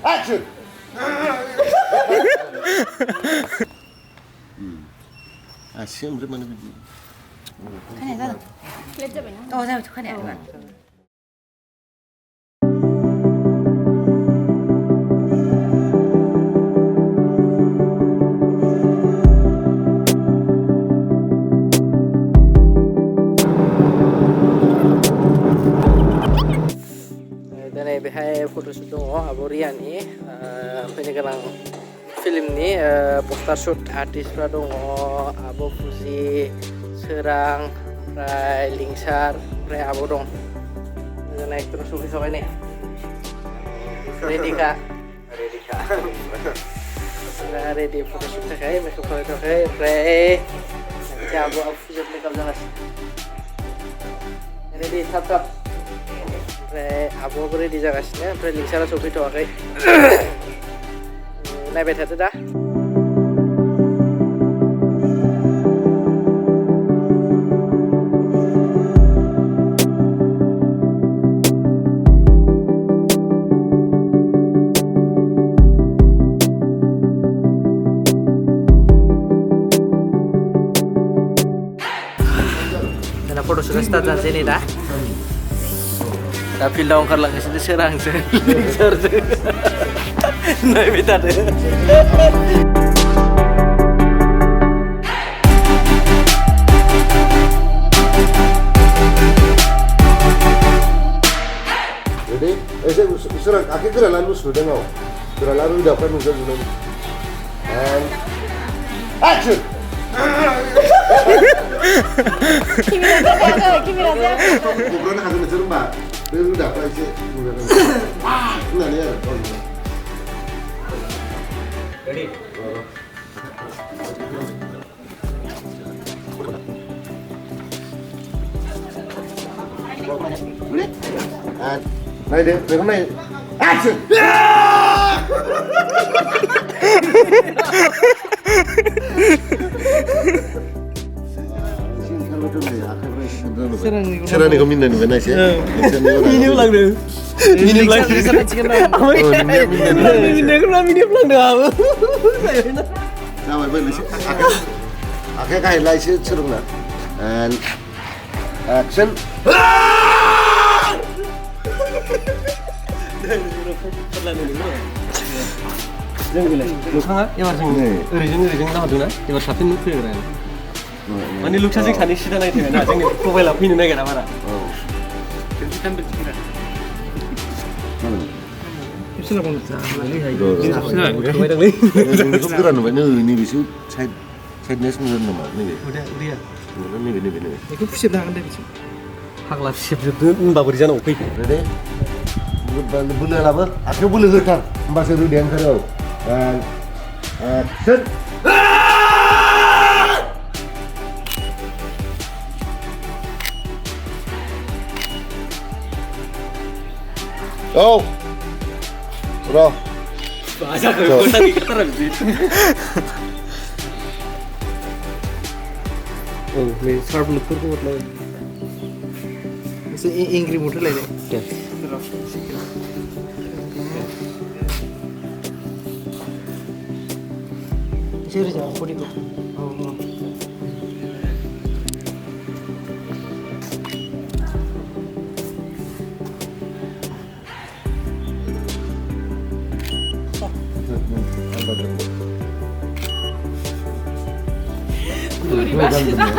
Action! 아시안 오랜만에 카네다. 자, 카네. Dan behay photoshoot dong abo Riya ni ini kan film ni poster shoot artis dong abo Fuji Swrang Lingshar abo dong dan terus sufi soal ini ready kak ready photoshoot kayak makeup photo kayak abo Fuji makeup jelas ready tap आब'आबो ready जागासिनो ओमफ्राय लिंसारा सफैथ'वाखै नायबाय थादो दा जोंना फट'सुटआ start जानोसै नै दा दा फिल्डआव ओंखारलांगासिनो सोरांजों लिंसारजों नायबाय थादो Ready? Swrang kaki gerak lalu sudah ngau. Gerak lalu dapat muncul sudah. And action! Bukan hanya mencuri mbak. Itu dapat aja. Nah ni ada. Ready? And naik deh, berapa naik? Action! Cara ni kau minta ni mana sih? Mini ulang deh. Mini ulang deh. Mini ulang deh apa? Sama boleh sih. Akhirnya kau highlight sih seru nak. And action. जों गैला नोंथाङा एबार जों ओरैजों नाहरदोंना एबार साबसिन नुक फैगोन माने लुक्सआ जों सानै सिदा नायथायना जोंनि मबाइलाव फैनो नागिरा बारा खेबसेल' बुंनो बेखौ गोरा नुबाय नैबेसो साइडनेस नुनो नामा नैबे उदैया नैबे बेखौ फुसेबनो हागोन दे बिसोर फाग्ला फुसेबजोबदो होनबा बोरै जानांगौ फै रेडि बोलो लाबो आखायाव बोलो होथार होमबासो रोदाया ओंखारो action Oh, bro. Bahasa kau tadi kata lebih. Oh, ini sharp look tu buat lagi. Itu angry mood lagi. Ya. Serius jangan pudi tu. Oh.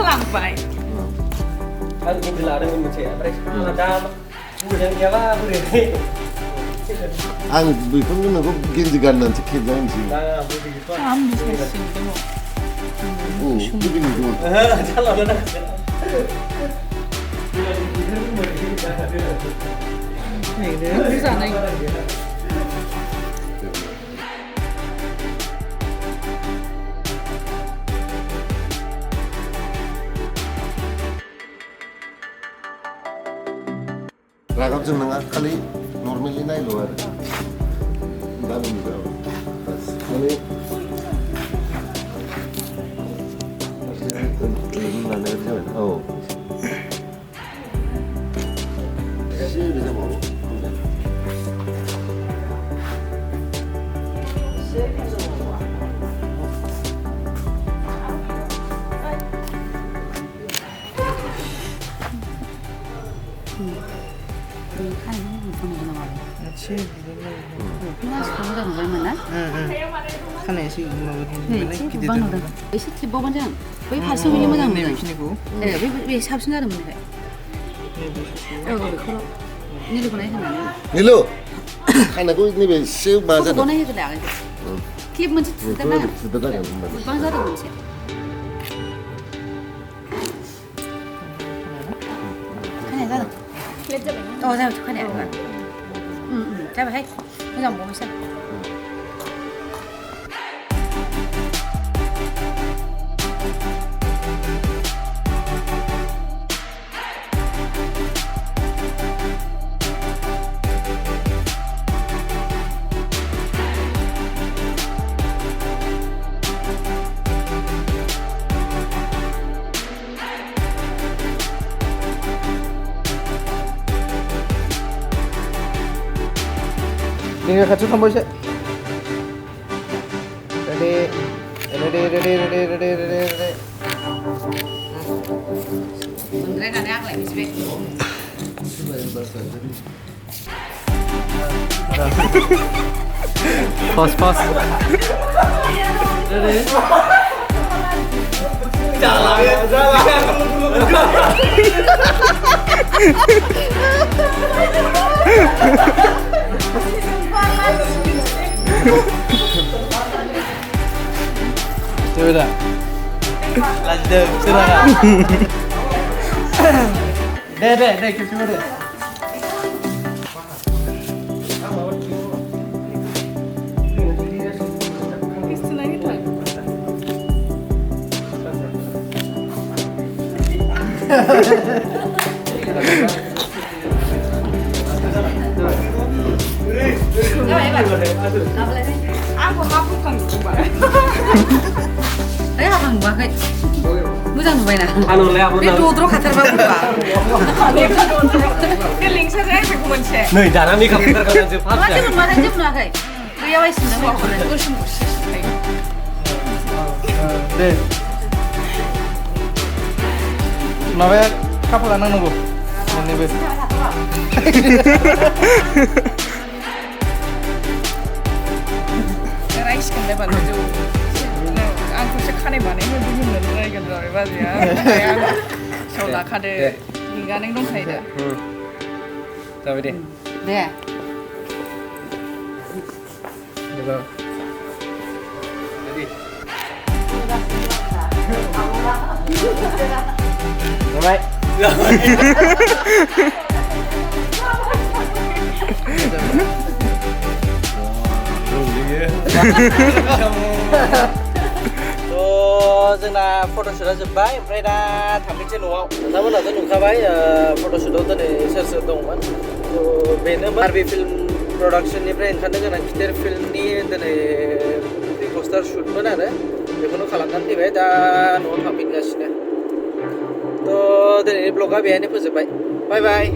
Lampai. Kan ini lah ada mencari ada kemudian dia apa boleh. Ang betul kan aku ganti nanti kerjaan sih. Am bisa sih. Oh, begini tu. Jalan mana? Bisa naik. Ragam seneng kali normalnya naik luar. Dalam juga. Kali ini mana jalan? Oh. Sih bisa mau. मानसिखौ मोजां नुबायमोन ना खानाया एसे एसे गोबां नुदों एसे क्लिपबावबानो जागोन बै फारसेयाव हैनो मोजां नुदों बे साबसिन जादोंमोन औ बेखौल' निलुखौ नायहोनानै निलु खानायखौ नैबे एसे मा जादों फट'खौ नायहोदो आगोल क्लिप मोनसे थुदेरनांगोन गोबां जादों मोनसे खानाया जादों प्लेट जाबाय ना औ जाबाय खानाया जाबायहाय मोजां बावैसो Tinggal kacau tambah sih. Ready. Beneran ada apa lagi sih? Pos. Ready. Jalan. Coba dah. Lanjut, silakan. Deh, kita deh. Abang नुवाखै मोजां नुबायना Anu बे दद्र' खाथारबा बोरैबा बे लिंसार आइखौ मोनसे नै दाना मेकआप खालामनानै जों नङा जेबो नुवाखै बैयाव आइसिनो मावखौनो गोसोम दे माबाया खाफाला नांनांगौ मोननैबो रायसिगोनलाय बाल जौ आंखौसो खानाय बानायहोदो होननानै रायगोन जाबाय बाजैया साव लाखादो लिंगानों दंखायो दा जाबाय दे दे Bye. जोंना फट'शुटआ जोब्बाय ओमफ्राय दा थांफिनसै न'आव नोंथांमोनहाथ' नुखाबाय फट'शुटआव दिनै सोर दंमोन बेनो बारबि फिल्म प्रडाक्सननिफ्राय ओंखारनो गोनां गिदिर फिल्मनि दिनै प्रि पस्टार शुटमोन आरो बेखौनो खालामनानै फैबाय दा न'आव थांफिनगासिनो थ' दिनैनि ब्लगआ बेहायनो फोजोब्बाय बाय